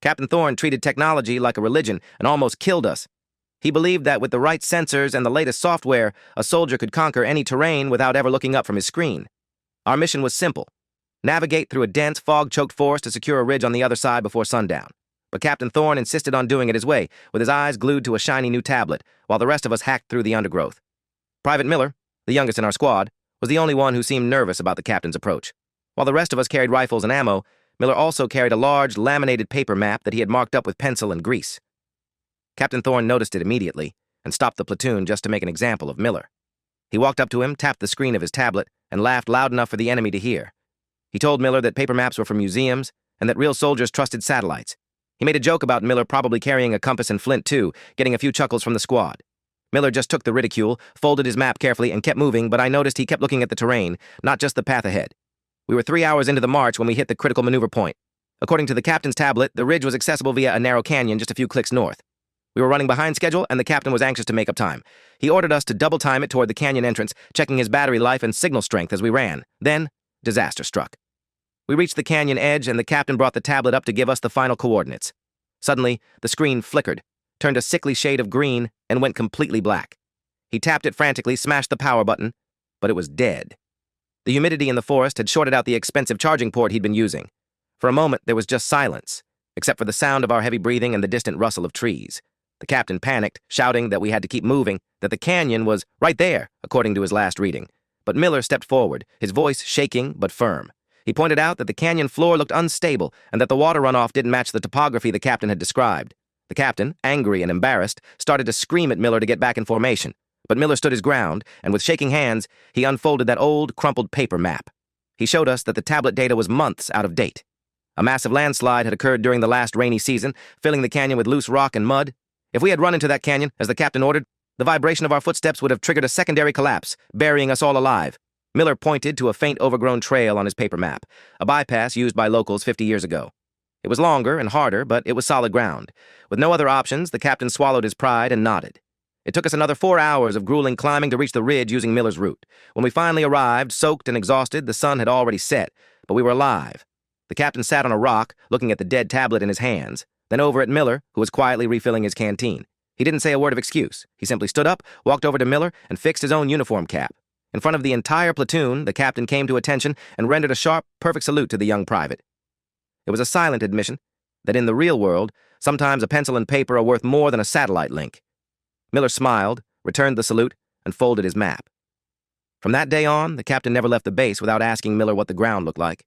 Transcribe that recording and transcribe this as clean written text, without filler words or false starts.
Captain Thorne treated technology like a religion and almost killed us. He believed that with the right sensors and the latest software, a soldier could conquer any terrain without ever looking up from his screen. Our mission was simple: navigate through a dense, fog-choked forest to secure a ridge on the other side before sundown. But Captain Thorne insisted on doing it his way, with his eyes glued to a shiny new tablet, while the rest of us hacked through the undergrowth. Private Miller, the youngest in our squad, was the only one who seemed nervous about the captain's approach. While the rest of us carried rifles and ammo, Miller also carried a large, laminated paper map that he had marked up with pencil and grease. Captain Thorne noticed it immediately and stopped the platoon just to make an example of Miller. He walked up to him, tapped the screen of his tablet, and laughed loud enough for the enemy to hear. He told Miller that paper maps were for museums and that real soldiers trusted satellites. He made a joke about Miller probably carrying a compass and flint too, getting a few chuckles from the squad. Miller just took the ridicule, folded his map carefully, and kept moving, but I noticed he kept looking at the terrain, not just the path ahead. We were 3 hours into the march when we hit the critical maneuver point. According to the captain's tablet, the ridge was accessible via a narrow canyon just a few clicks north. We were running behind schedule, and the captain was anxious to make up time. He ordered us to double time it toward the canyon entrance, checking his battery life and signal strength as we ran. Then, disaster struck. We reached the canyon edge, and the captain brought the tablet up to give us the final coordinates. Suddenly, the screen flickered, turned a sickly shade of green, and went completely black. He tapped it frantically, smashed the power button, but it was dead. The humidity in the forest had shorted out the expensive charging port he'd been using. For a moment, there was just silence, except for the sound of our heavy breathing and the distant rustle of trees. The captain panicked, shouting that we had to keep moving, that the canyon was right there, according to his last reading. But Miller stepped forward, his voice shaking but firm. He pointed out that the canyon floor looked unstable and that the water runoff didn't match the topography the captain had described. The captain, angry and embarrassed, started to scream at Miller to get back in formation. But Miller stood his ground, and with shaking hands, he unfolded that old, crumpled paper map. He showed us that the tablet data was months out of date. A massive landslide had occurred during the last rainy season, filling the canyon with loose rock and mud. If we had run into that canyon, as the captain ordered, the vibration of our footsteps would have triggered a secondary collapse, burying us all alive. Miller pointed to a faint overgrown trail on his paper map, a bypass used by locals 50 years ago. It was longer and harder, but it was solid ground. With no other options, the captain swallowed his pride and nodded. It took us another 4 hours of grueling climbing to reach the ridge using Miller's route. When we finally arrived, soaked and exhausted, the sun had already set, but we were alive. The captain sat on a rock, looking at the dead tablet in his hands, then over at Miller, who was quietly refilling his canteen. He didn't say a word of excuse. He simply stood up, walked over to Miller, and fixed his own uniform cap. In front of the entire platoon, the captain came to attention and rendered a sharp, perfect salute to the young private. It was a silent admission that in the real world, sometimes a pencil and paper are worth more than a satellite link. Miller smiled, returned the salute, and folded his map. From that day on, the captain never left the base without asking Miller what the ground looked like.